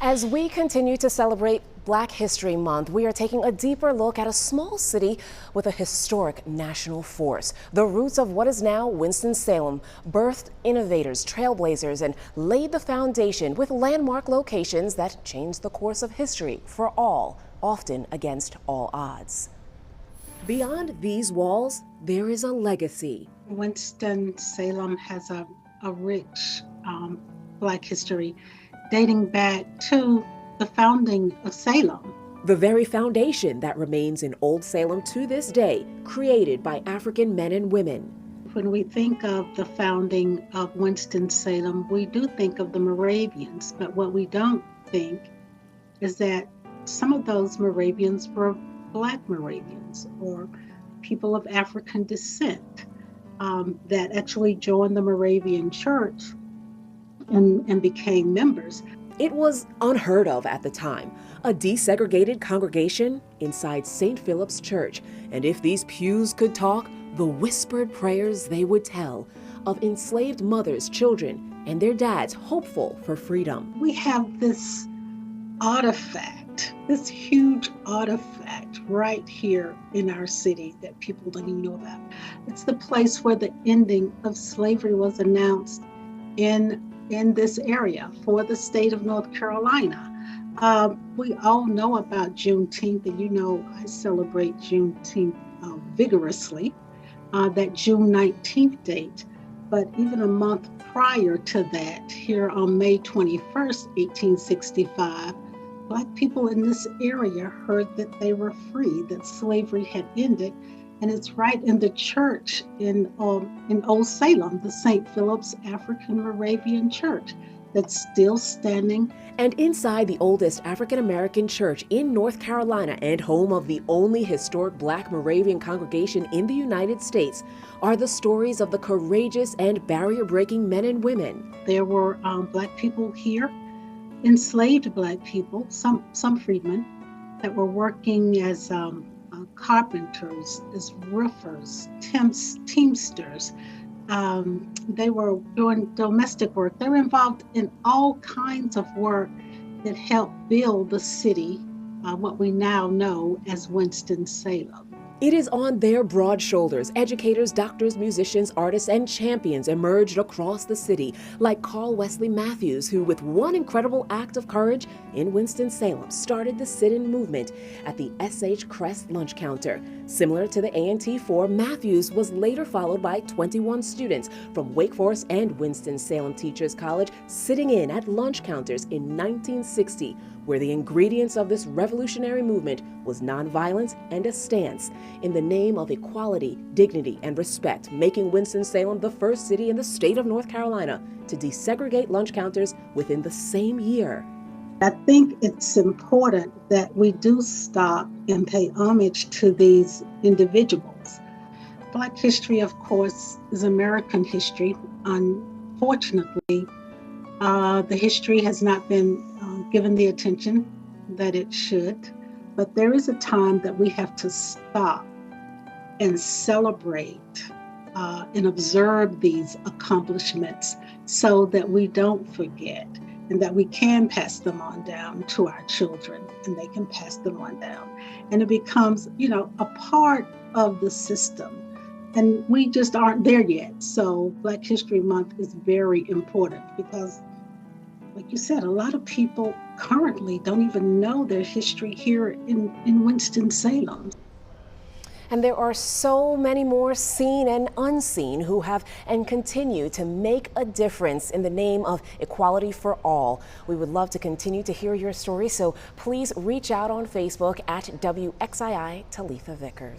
As we continue to celebrate Black History Month, we are taking a deeper look at a small city with a historic national force. The roots of what is now Winston-Salem birthed innovators, trailblazers, and laid the foundation with landmark locations that changed the course of history for all, often against all odds. Beyond these walls, there is a legacy. Winston-Salem has a rich Black history dating back to the founding of Salem. The very foundation that remains in Old Salem to this day, created by African men and women. When we think of the founding of Winston-Salem, we do think of the Moravians, but what we don't think is that some of those Moravians were Black Moravians or people of African descent that actually joined the Moravian Church and became members. It was unheard of at the time, a desegregated congregation inside St. Philip's Church. And if these pews could talk, the whispered prayers they would tell of enslaved mothers, children, and their dads hopeful for freedom. We have this artifact, this huge artifact right here in our city that people don't even know about. It's the place where the ending of slavery was announced in this area for the state of North Carolina. We all know about Juneteenth, and you know I celebrate Juneteenth vigorously, that June 19th date. But even a month prior to that, here on May 21st, 1865, Black people in this area heard that they were free, that slavery had ended. And it's right in the church in Old Salem, the St. Philip's African Moravian Church, that's still standing. And inside the oldest African American church in North Carolina and home of the only historic Black Moravian congregation in the United States are the stories of the courageous and barrier-breaking men and women. There were Black people here, enslaved Black people, some freedmen, that were working as carpenters, as roofers, teamsters. They were doing domestic work. They were involved in all kinds of work that helped build the city, what we now know as Winston-Salem. It is on their broad shoulders educators, doctors, musicians, artists, and champions emerged across the city, like Carl Wesley Matthews, who with one incredible act of courage in Winston-Salem started the sit-in movement at the S.H. Crest lunch counter. Similar to the A&T4, Matthews was later followed by 21 students from Wake Forest and Winston-Salem Teachers College sitting in at lunch counters in 1960, where the ingredients of this revolutionary movement was nonviolence and a stance in the name of equality, dignity, and respect, making Winston-Salem the first city in the state of North Carolina to desegregate lunch counters within the same year. I think it's important that we do stop and pay homage to these individuals. Black history, of course, is American history. Unfortunately, the history has not been given the attention that it should, but there is a time that we have to stop and celebrate and observe these accomplishments so that we don't forget and that we can pass them on down to our children and they can pass them on down. And it becomes, a part of the system. And we just aren't there yet. So Black History Month is very important because, like you said, a lot of people currently don't even know their history here in Winston-Salem. And there are so many more seen and unseen who have and continue to make a difference in the name of equality for all. We would love to continue to hear your story, so please reach out on Facebook at WXII Talitha Vickers.